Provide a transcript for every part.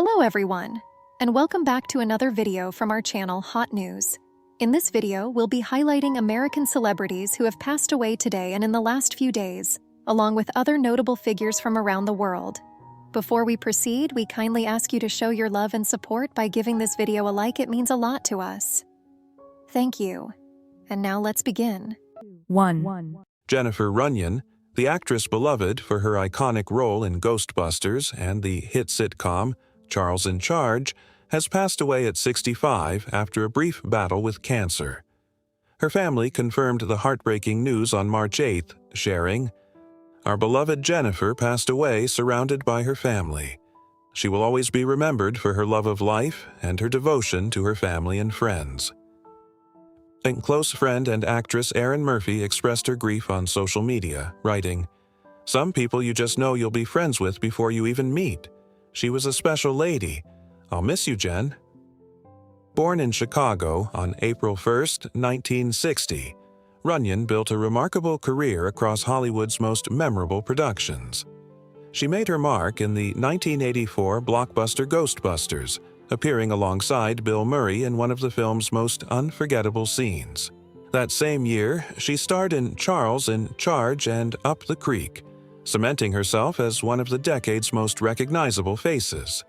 Hello everyone, and welcome back to another video from our channel Hot News. In this video, we'll be highlighting American celebrities who have passed away today and in the last few days, along with other notable figures from around the world. Before we proceed, we kindly ask you to show your love and support by giving this video a like. It means a lot to us. Thank you. And now let's begin. 1. Jennifer Runyon, the actress beloved for her iconic role in Ghostbusters and the hit sitcom Charles in Charge, has passed away at 65 after a brief battle with cancer. Her family confirmed the heartbreaking news on March 8th, sharing, "Our beloved Jennifer passed away surrounded by her family. She will always be remembered for her love of life and her devotion to her family and friends." A close friend and actress Erin Murphy expressed her grief on social media, writing, "Some people you just know you'll be friends with before you even meet. She was a special lady. I'll miss you, Jen." Born in Chicago on April 1, 1960, Runyon built a remarkable career across Hollywood's most memorable productions. She made her mark in the 1984 blockbuster Ghostbusters, appearing alongside Bill Murray in one of the film's most unforgettable scenes. That same year, she starred in Charles in Charge and Up the Creek, cementing herself as one of the decade's most recognizable faces.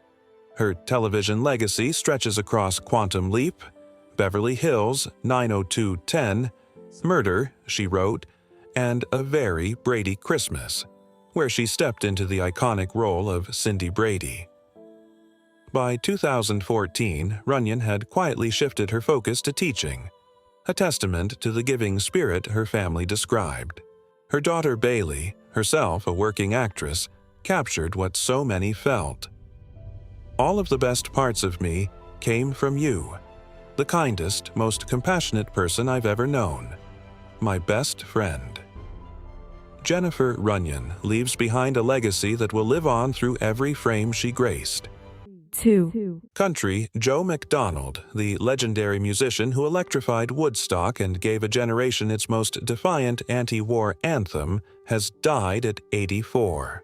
Her television legacy stretches across Quantum Leap, Beverly Hills 90210, Murder, She Wrote, and A Very Brady Christmas, where she stepped into the iconic role of Cindy Brady. By 2014, Runyon had quietly shifted her focus to teaching, a testament to the giving spirit her family described. Her daughter Bailey, herself a working actress, captured what so many felt. "All of the best parts of me came from you. The kindest, most compassionate person I've ever known. My best friend." Jennifer Runyon leaves behind a legacy that will live on through every frame she graced. 2. Country Joe McDonald, the legendary musician who electrified Woodstock and gave a generation its most defiant anti-war anthem, has died at 84.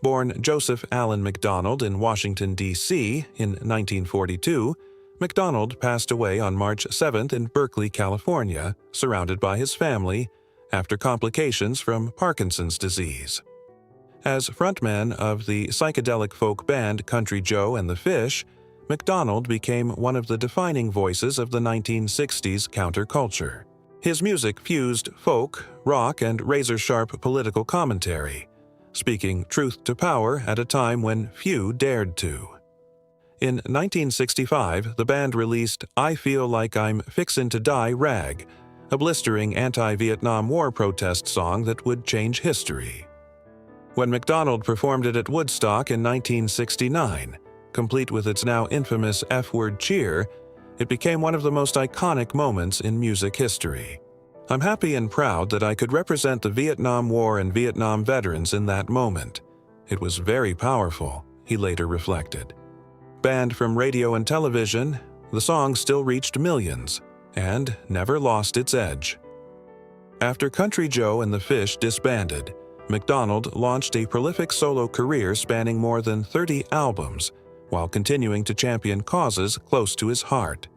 Born Joseph Allen McDonald in Washington, D.C. in 1942, McDonald passed away on March 7th in Berkeley, California, surrounded by his family, after complications from Parkinson's disease. As frontman of the psychedelic folk band Country Joe and the Fish, McDonald became one of the defining voices of the 1960s counterculture. His music fused folk, rock, and razor-sharp political commentary, speaking truth to power at a time when few dared to. In 1965, the band released I Feel Like I'm Fixin' to Die Rag, a blistering anti-Vietnam War protest song that would change history. When McDonald performed it at Woodstock in 1969, complete with its now infamous F-word cheer, it became one of the most iconic moments in music history. "I'm happy and proud that I could represent the Vietnam War and Vietnam veterans in that moment. It was very powerful," he later reflected. Banned from radio and television, the song still reached millions and never lost its edge. After Country Joe and the Fish disbanded, McDonald launched a prolific solo career spanning more than 30 albums, while continuing to champion causes close to his heart: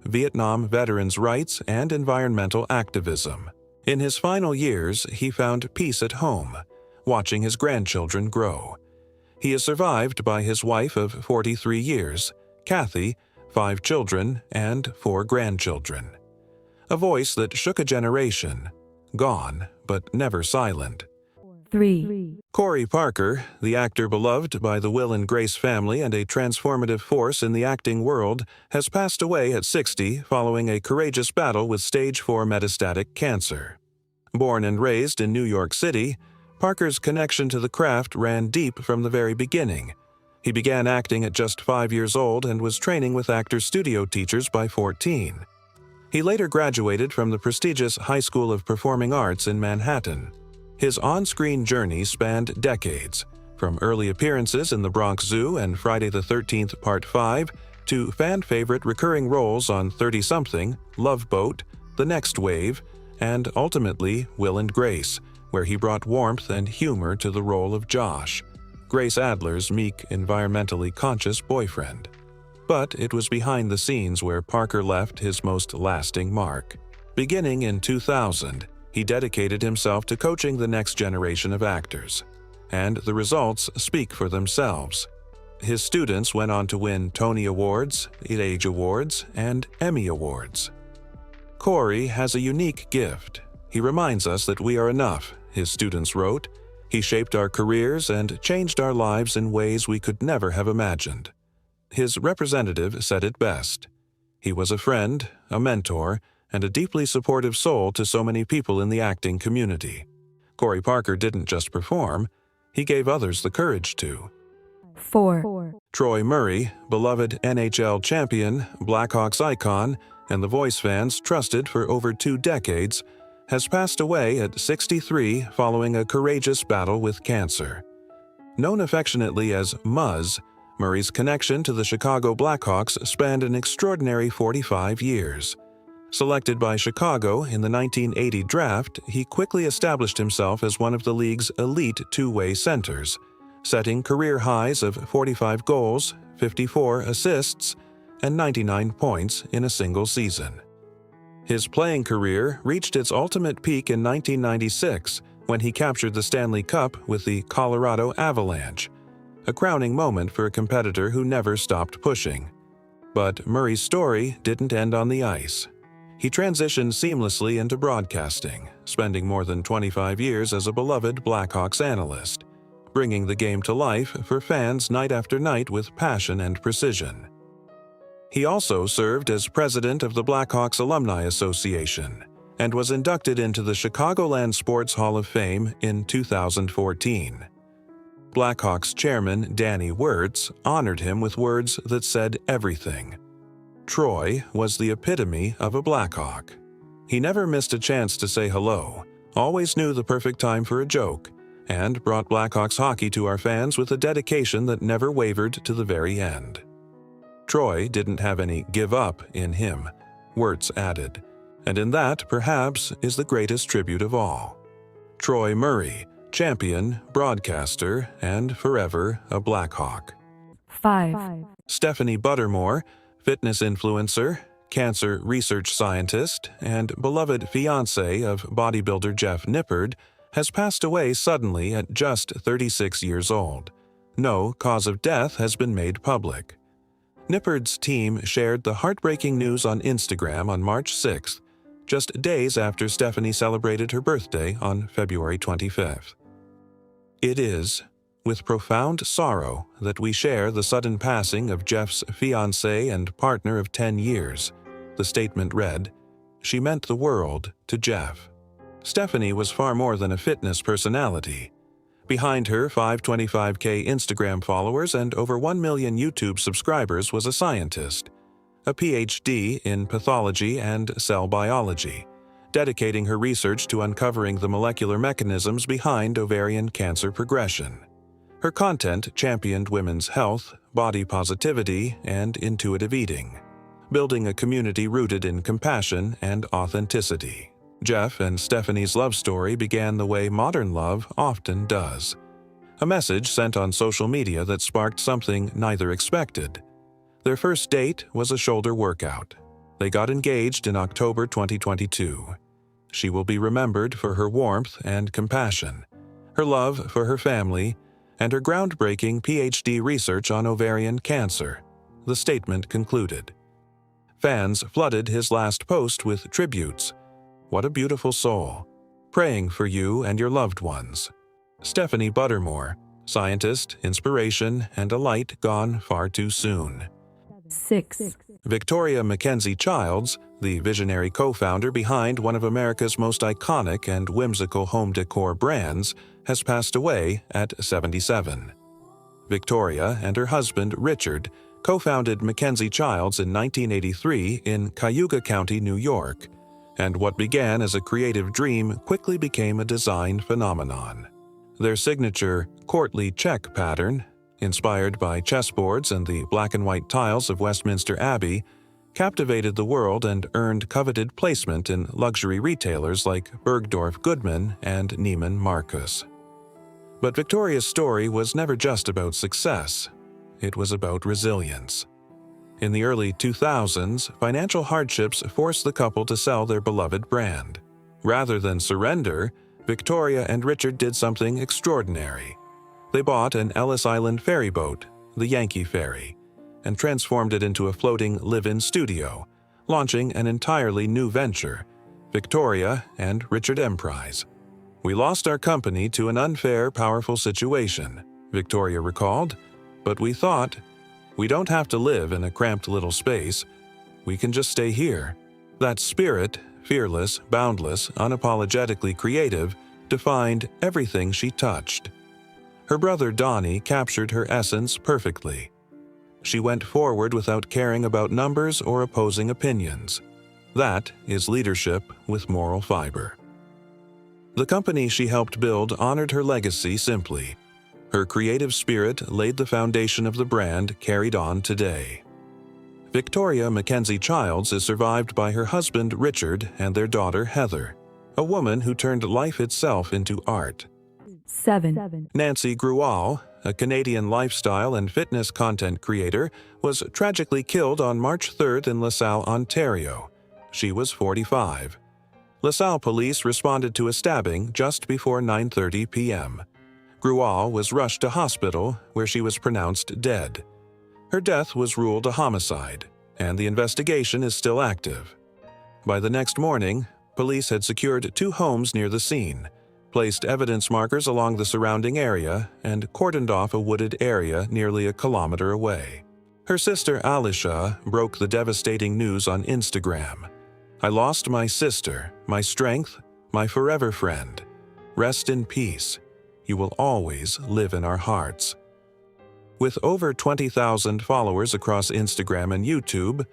Vietnam veterans' rights and environmental activism. In his final years, he found peace at home, watching his grandchildren grow. He is survived by his wife of 43 years, Kathy, 5 children, and 4 grandchildren. A voice that shook a generation, gone but never silent. 3. Corey Parker, the actor beloved by the Will and Grace family and a transformative force in the acting world, has passed away at 60 following a courageous battle with stage 4 metastatic cancer. Born and raised in New York City, Parker's connection to the craft ran deep from the very beginning. He began acting at just 5 years old and was training with actor studio teachers by 14. He later graduated from the prestigious High School of Performing Arts in Manhattan. His on-screen journey spanned decades, from early appearances in the Bronx Zoo and Friday the 13th Part 5 to fan-favorite recurring roles on 30-something, Love Boat, The Next Wave, and ultimately Will and Grace, where he brought warmth and humor to the role of Josh, Grace Adler's meek, environmentally conscious boyfriend. But it was behind the scenes where Parker left his most lasting mark. Beginning in 2000, he dedicated himself to coaching the next generation of actors. And the results speak for themselves. His students went on to win Tony Awards, Age Awards, and Emmy Awards. Corey has a unique gift. He reminds us that we are enough, his students wrote. He shaped our careers and changed our lives in ways we could never have imagined. His representative said it best. He was a friend, a mentor, and a deeply supportive soul to so many people in the acting community. Corey Parker didn't just perform, he gave others the courage to. 4. Troy Murray, beloved NHL champion, Blackhawks icon, and the voice fans trusted for over 2 decades, has passed away at 63 following a courageous battle with cancer. Known affectionately as Muzz, Murray's connection to the Chicago Blackhawks spanned an extraordinary 45 years. Selected by Chicago in the 1980 draft, he quickly established himself as one of the league's elite two-way centers, setting career highs of 45 goals, 54 assists, and 99 points in a single season. His playing career reached its ultimate peak in 1996 when he captured the Stanley Cup with the Colorado Avalanche, a crowning moment for a competitor who never stopped pushing. But Murray's story didn't end on the ice. He transitioned seamlessly into broadcasting, spending more than 25 years as a beloved Blackhawks analyst, bringing the game to life for fans night after night with passion and precision. He also served as president of the Blackhawks Alumni Association and was inducted into the Chicagoland Sports Hall of Fame in 2014. Blackhawks chairman Danny Wirtz honored him with words that said everything. Troy was the epitome of a Blackhawk. He never missed a chance to say hello, always knew the perfect time for a joke, and brought Blackhawks hockey to our fans with a dedication that never wavered to the very end. Troy didn't have any give up in him, Wirtz added, and in that, perhaps, is the greatest tribute of all. Troy Murray, champion, broadcaster, and forever a Blackhawk. 5. Stephanie Buttermore, fitness influencer, cancer research scientist, and beloved fiancé of bodybuilder Jeff Nippard, has passed away suddenly at just 36 years old. No cause of death has been made public. Nippard's team shared the heartbreaking news on Instagram on March 6th, just days after Stephanie celebrated her birthday on February 25th. It is with profound sorrow that we share the sudden passing of Jeff's fiancé and partner of 10 years. The statement read, "She meant the world to Jeff." Stephanie was far more than a fitness personality. Behind her 525K Instagram followers and over 1 million YouTube subscribers was a scientist, a PhD in pathology and cell biology, dedicating her research to uncovering the molecular mechanisms behind ovarian cancer progression. Her content championed women's health, body positivity, and intuitive eating, building a community rooted in compassion and authenticity. Jeff and Stephanie's love story began the way modern love often does. A message sent on social media that sparked something neither expected. Their first date was a shoulder workout. They got engaged in October 2022. She will be remembered for her warmth and compassion, her love for her family, and her groundbreaking PhD research on ovarian cancer, the statement concluded. Fans flooded his last post with tributes. What a beautiful soul. Praying for you and your loved ones. Stephanie Buttermore, scientist, inspiration, and a light gone far too soon. 6. Victoria Mackenzie Childs, the visionary co-founder behind one of America's most iconic and whimsical home decor brands, has passed away at 77. Victoria and her husband, Richard, co-founded Mackenzie Childs in 1983 in Cayuga County, New York, and what began as a creative dream quickly became a design phenomenon. Their signature courtly check pattern, inspired by chessboards and the black and white tiles of Westminster Abbey, captivated the world and earned coveted placement in luxury retailers like Bergdorf Goodman and Neiman Marcus. But Victoria's story was never just about success. It was about resilience. In the early 2000s, financial hardships forced the couple to sell their beloved brand. Rather than surrender, Victoria and Richard did something extraordinary. They bought an Ellis Island ferry boat, the Yankee Ferry, and transformed it into a floating live-in studio, launching an entirely new venture, Victoria and Richard Emprise. "We lost our company to an unfair, powerful situation," Victoria recalled, "but we thought, we don't have to live in a cramped little space. We can just stay here." That spirit, fearless, boundless, unapologetically creative, defined everything she touched. Her brother Donnie captured her essence perfectly. She went forward without caring about numbers or opposing opinions. That is leadership with moral fiber. The company she helped build honored her legacy simply. Her creative spirit laid the foundation of the brand carried on today. Victoria Mackenzie Childs is survived by her husband Richard and their daughter Heather, a woman who turned life itself into art. 7. Nancy Grual, a Canadian lifestyle and fitness content creator, was tragically killed on March 3rd in LaSalle, Ontario. She was 45. LaSalle police responded to a stabbing just before 9:30 p.m. Grual was rushed to hospital, where she was pronounced dead. Her death was ruled a homicide, and the investigation is still active. By the next morning, police had secured 2 homes near the scene, placed evidence markers along the surrounding area, and cordoned off a wooded area nearly a kilometer away. Her sister Alisha broke the devastating news on Instagram. "I lost my sister, my strength, my forever friend. Rest in peace. You will always live in our hearts." With over 20,000 followers across Instagram and YouTube,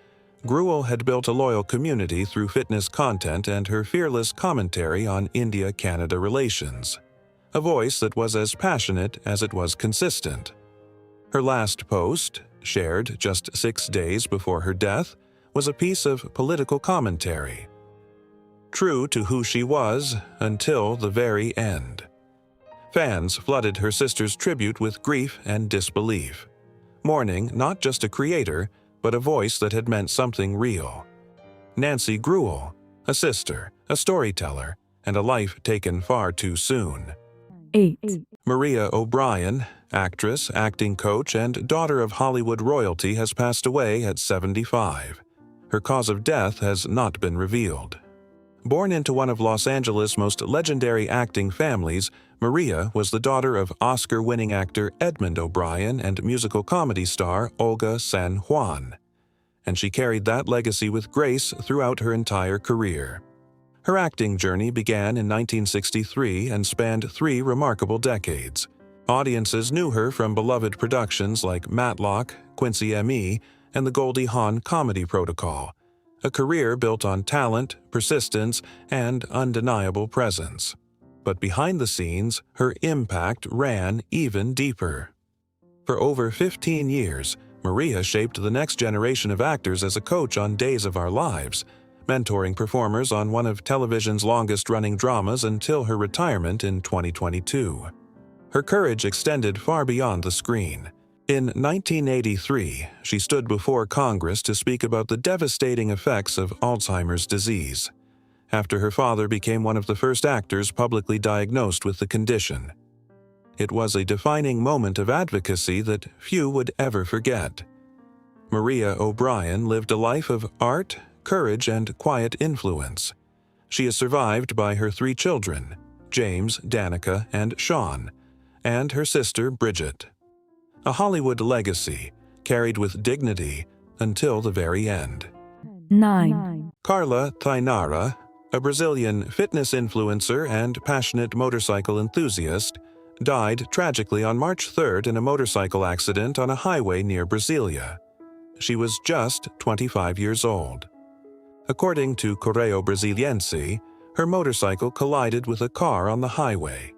Gruel had built a loyal community through fitness content and her fearless commentary on India-Canada relations, a voice that was as passionate as it was consistent. Her last post, shared just 6 days before her death, was a piece of political commentary. True to who she was until the very end. Fans flooded her sister's tribute with grief and disbelief, mourning not just a creator, but a voice that had meant something real. Nancy Gruel, a sister, a storyteller, and a life taken far too soon. 8. Maria O'Brien, actress, acting coach, and daughter of Hollywood royalty, has passed away at 75. Her cause of death has not been revealed. Born into one of Los Angeles' most legendary acting families, Maria was the daughter of Oscar-winning actor Edmund O'Brien and musical comedy star Olga San Juan, and she carried that legacy with grace throughout her entire career. Her acting journey began in 1963 and spanned 3 remarkable decades. Audiences knew her from beloved productions like Matlock, Quincy M.E., and the Goldie Hawn Comedy Protocol, a career built on talent, persistence, and undeniable presence. But behind the scenes, her impact ran even deeper. For over 15 years, Maria shaped the next generation of actors as a coach on Days of Our Lives, mentoring performers on one of television's longest-running dramas until her retirement in 2022. Her courage extended far beyond the screen. In 1983, she stood before Congress to speak about the devastating effects of Alzheimer's disease, after her father became one of the first actors publicly diagnosed with the condition. It was a defining moment of advocacy that few would ever forget. Maria O'Brien lived a life of art, courage, and quiet influence. She is survived by her 3 children, James, Danica, and Sean, and her sister Bridget. A Hollywood legacy, carried with dignity until the very end. 9. Carla Tainara, a Brazilian fitness influencer and passionate motorcycle enthusiast, died tragically on March 3rd in a motorcycle accident on a highway near Brasilia. She was just 25 years old. According to Correio Brasiliense, her motorcycle collided with a car on the highway.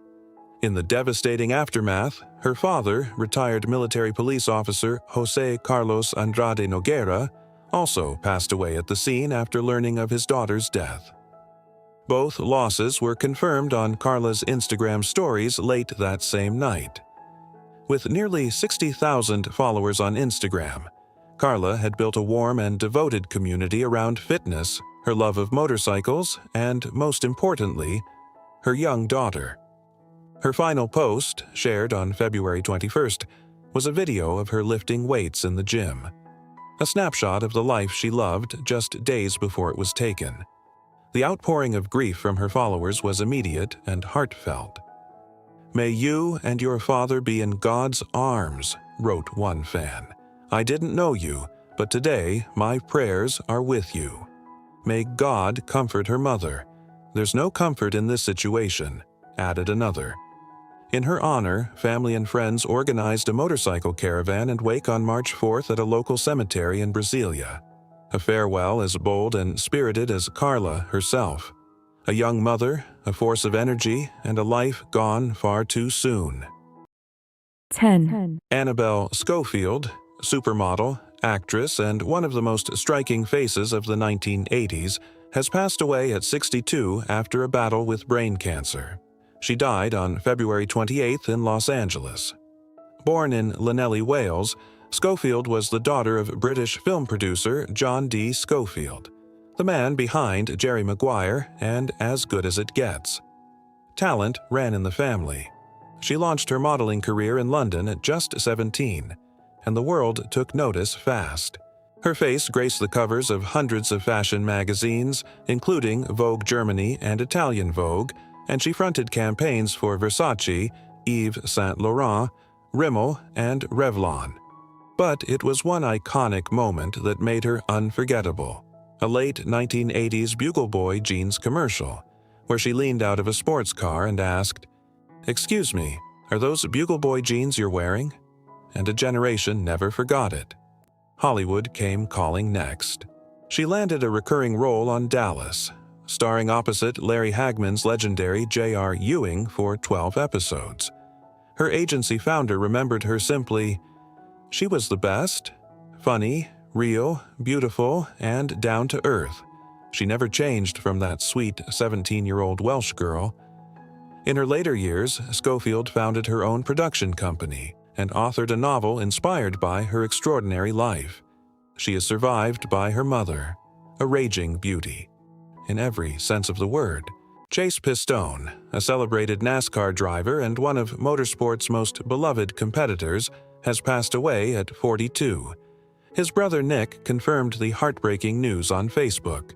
In the devastating aftermath, her father, retired military police officer José Carlos Andrade Nogueira, also passed away at the scene after learning of his daughter's death. Both losses were confirmed on Carla's Instagram stories late that same night. With nearly 60,000 followers on Instagram, Carla had built a warm and devoted community around fitness, her love of motorcycles, and, most importantly, her young daughter. Her final post, shared on February 21st, was a video of her lifting weights in the gym, a snapshot of the life she loved just days before it was taken. The outpouring of grief from her followers was immediate and heartfelt. "May you and your father be in God's arms," wrote one fan. "I didn't know you, but today my prayers are with you." "May God comfort her mother. There's no comfort in this situation," added another. In her honor, family and friends organized a motorcycle caravan and wake on March 4th at a local cemetery in Brasilia. A farewell as bold and spirited as Carla herself. A young mother, a force of energy, and a life gone far too soon. 10, Annabelle Schofield, supermodel, actress, and one of the most striking faces of the 1980s, has passed away at 62 after a battle with brain cancer. She died on February 28th in Los Angeles. Born in Llanelli, Wales, Schofield was the daughter of British film producer John D. Schofield, the man behind Jerry Maguire and As Good as It Gets. Talent ran in the family. She launched her modeling career in London at just 17, and the world took notice fast. Her face graced the covers of hundreds of fashion magazines, including Vogue Germany and Italian Vogue, and she fronted campaigns for Versace, Yves Saint Laurent, Rimmel, and Revlon. But it was one iconic moment that made her unforgettable. A late 1980s Bugle Boy jeans commercial, where she leaned out of a sports car and asked, "Excuse me, are those Bugle Boy jeans you're wearing?" And a generation never forgot it. Hollywood came calling next. She landed a recurring role on Dallas, starring opposite Larry Hagman's legendary J.R. Ewing for 12 episodes. Her agency founder remembered her simply, "She was the best, funny, real, beautiful, and down to earth. She never changed from that sweet 17-year-old Welsh girl." In her later years, Schofield founded her own production company and authored a novel inspired by her extraordinary life. She is survived by her mother, a raging beauty, in every sense of the word. Chase Pistone, a celebrated NASCAR driver and one of motorsport's most beloved competitors, has passed away at 42. His brother Nick confirmed the heartbreaking news on Facebook.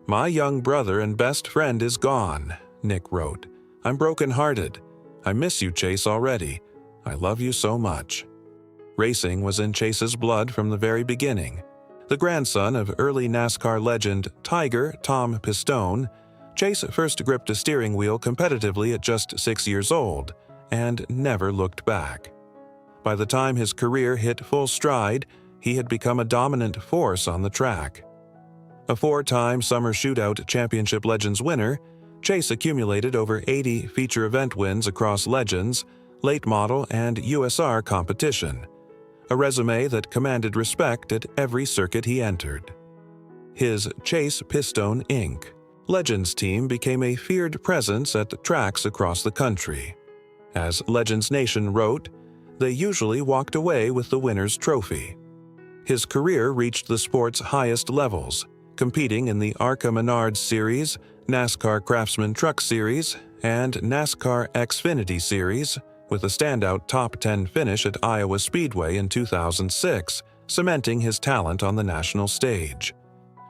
"My young brother and best friend is gone," Nick wrote. "I'm broken-hearted. I miss you, Chase, already. I love you so much." Racing was in Chase's blood from the very beginning. The grandson of early NASCAR legend Tiger Tom Pistone, Chase first gripped a steering wheel competitively at just 6 years old and never looked back. By the time his career hit full stride, he had become a dominant force on the track. A 4-time Summer Shootout Championship Legends winner, Chase accumulated over 80 feature event wins across Legends, late model, and USR competition, a resume that commanded respect at every circuit he entered. His Chase Pistone Inc. Legends team became a feared presence at tracks across the country. As Legends Nation wrote, they usually walked away with the winner's trophy. His career reached the sport's highest levels, competing in the ARCA Menards Series, NASCAR Craftsman Truck Series, and NASCAR Xfinity Series, with a standout top 10 finish at Iowa Speedway in 2006, cementing his talent on the national stage.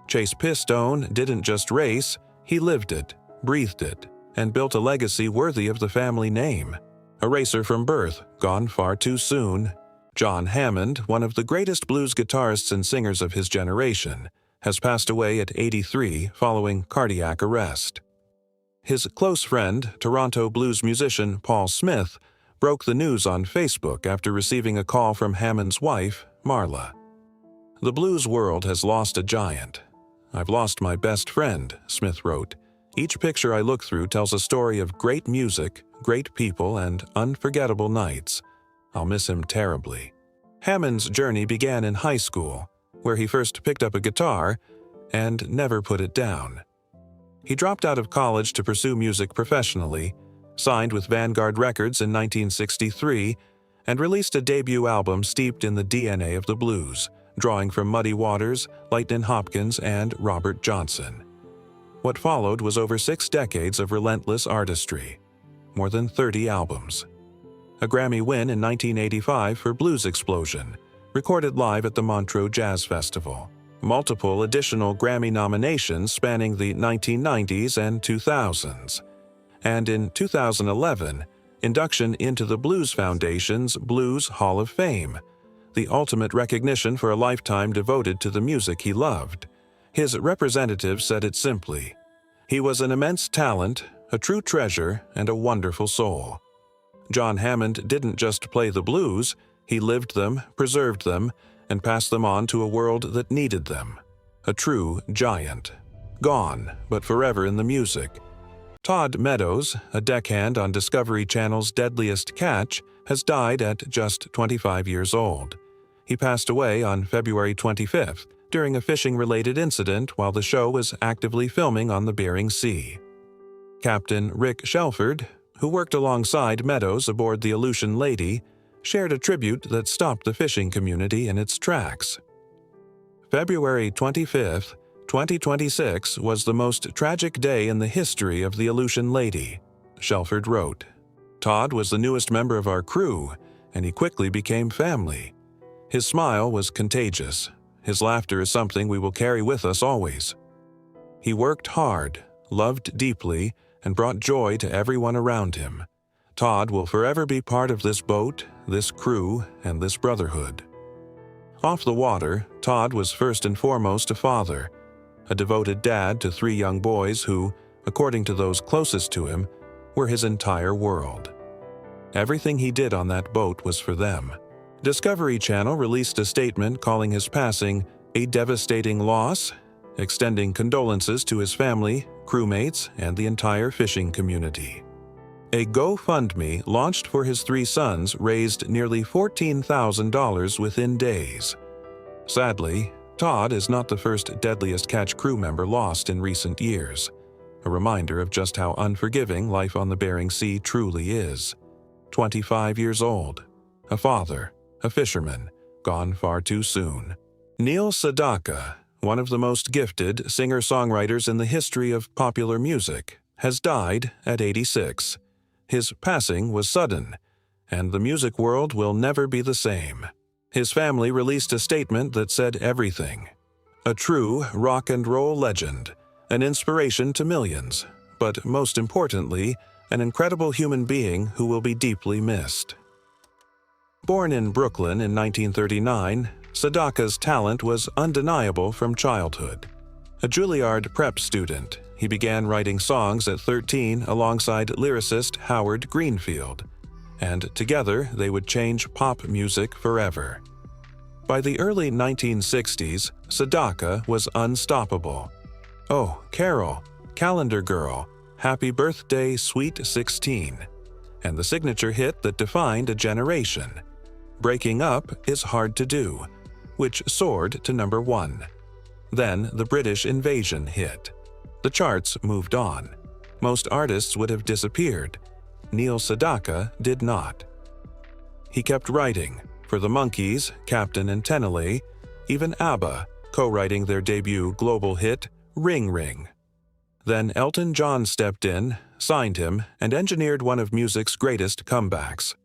Chase Pistone didn't just race, he lived it, breathed it, and built a legacy worthy of the family name. A racer from birth, gone far too soon, John Hammond, one of the greatest blues guitarists and singers of his generation, has passed away at 83 following cardiac arrest. His close friend, Toronto blues musician Paul Smith, broke the news on Facebook after receiving a call from Hammond's wife, Marla. "The blues world has lost a giant. I've lost my best friend," Smith wrote. "Each picture I look through tells a story of great music, great people, and unforgettable nights. I'll miss him terribly." Hammond's journey began in high school, where he first picked up a guitar and never put it down. He dropped out of college to pursue music professionally, signed with Vanguard Records in 1963, and released a debut album steeped in the DNA of the blues, drawing from Muddy Waters, Lightnin' Hopkins, and Robert Johnson. What followed was over 6 decades of relentless artistry, more than 30 albums. A Grammy win in 1985 for Blues Explosion, recorded live at the Montreux Jazz Festival. Multiple additional Grammy nominations spanning the 1990s and 2000s. And in 2011, induction into the Blues Foundation's Blues Hall of Fame, the ultimate recognition for a lifetime devoted to the music he loved. His representative said it simply: "He was an immense talent, a true treasure, and a wonderful soul." John Hammond didn't just play the blues, he lived them, preserved them, and passed them on to a world that needed them. A true giant. Gone, but forever in the music. Todd Meadows, a deckhand on Discovery Channel's Deadliest Catch, has died at just 25 years old. He passed away on February 25th during a fishing-related incident while the show was actively filming on the Bering Sea. Captain Rick Shelford, who worked alongside Meadows aboard the Aleutian Lady, shared a tribute that stopped the fishing community in its tracks. February 25th, 2026 was the most tragic day in the history of the Aleutian Lady, Shelford wrote. Todd was the newest member of our crew, and he quickly became family. His smile was contagious. His laughter is something we will carry with us always. He worked hard, loved deeply, and brought joy to everyone around him. Todd will forever be part of this boat, this crew, and this brotherhood. Off the water, Todd was first and foremost a father, a devoted dad to 3 young boys who, according to those closest to him, were his entire world. Everything he did on that boat was for them. Discovery Channel released a statement calling his passing a devastating loss, extending condolences to his family, crewmates, and the entire fishing community. A GoFundMe launched for his 3 sons raised nearly $14,000 within days. Sadly, Todd is not the first Deadliest Catch crew member lost in recent years, a reminder of just how unforgiving life on the Bering Sea truly is. 25 years old, a father, a fisherman, gone far too soon. Neil Sedaka, one of the most gifted singer-songwriters in the history of popular music, has died at 86. His passing was sudden, and the music world will never be the same. His family released a statement that said everything. A true rock and roll legend, an inspiration to millions, but most importantly, an incredible human being who will be deeply missed. Born in Brooklyn in 1939, Sedaka's talent was undeniable from childhood. A Juilliard prep student, he began writing songs at 13 alongside lyricist Howard Greenfield, and together they would change pop music forever. By the early 1960s, Sedaka was unstoppable. Oh, Carol, Calendar Girl, Happy Birthday, Sweet 16, and the signature hit that defined a generation, Breaking Up Is Hard to Do, which soared to number 1. Then the British Invasion hit. The charts moved on. Most artists would have disappeared. Neil Sedaka did not. He kept writing, for the Monkees, Captain and Teneley, even ABBA, co-writing their debut global hit, Ring Ring. Then Elton John stepped in, signed him, and engineered one of music's greatest comebacks.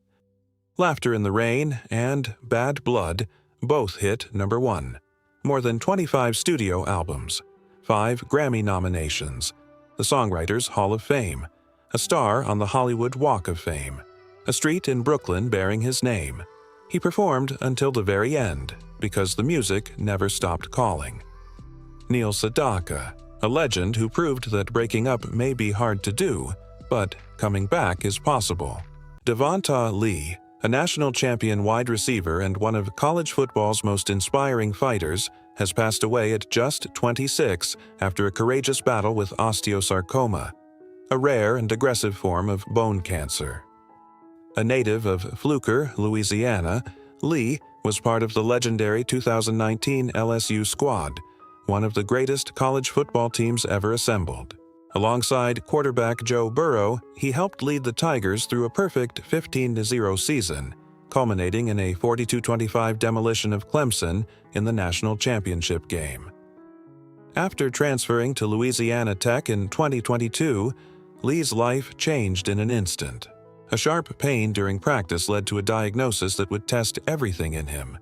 Laughter in the Rain and Bad Blood both hit number 1. More than 25 studio albums, 5 Grammy nominations, the Songwriters Hall of Fame, a star on the Hollywood Walk of Fame, a street in Brooklyn bearing his name. He performed until the very end because the music never stopped calling. Neil Sedaka, a legend who proved that breaking up may be hard to do, but coming back is possible. Devonta Lee, a national champion wide receiver and one of college football's most inspiring fighters, has passed away at just 26 after a courageous battle with osteosarcoma, a rare and aggressive form of bone cancer. A native of Fluker, Louisiana, Lee was part of the legendary 2019 LSU squad, one of the greatest college football teams ever assembled. Alongside quarterback Joe Burrow, he helped lead the Tigers through a perfect 15-0 season, culminating in a 42-25 demolition of Clemson in the national championship game. After transferring to Louisiana Tech in 2022, Lee's life changed in an instant. A sharp pain during practice led to a diagnosis that would test everything in him,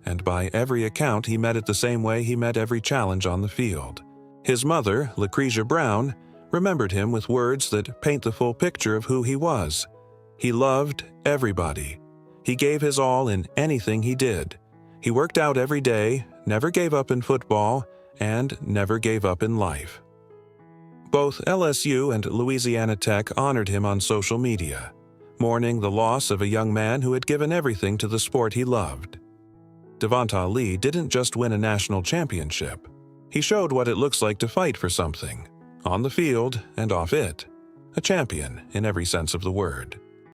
and by every account he met it the same way he met every challenge on the field. His mother, Lucretia Brown, remembered him with words that paint the full picture of who he was. He loved everybody. He gave his all in anything he did. He worked out every day, never gave up in football, and never gave up in life. Both LSU and Louisiana Tech honored him on social media, mourning the loss of a young man who had given everything to the sport he loved. Devonta Lee didn't just win a national championship. He showed what it looks like to fight for something, on the field and off it. A champion in every sense of the word.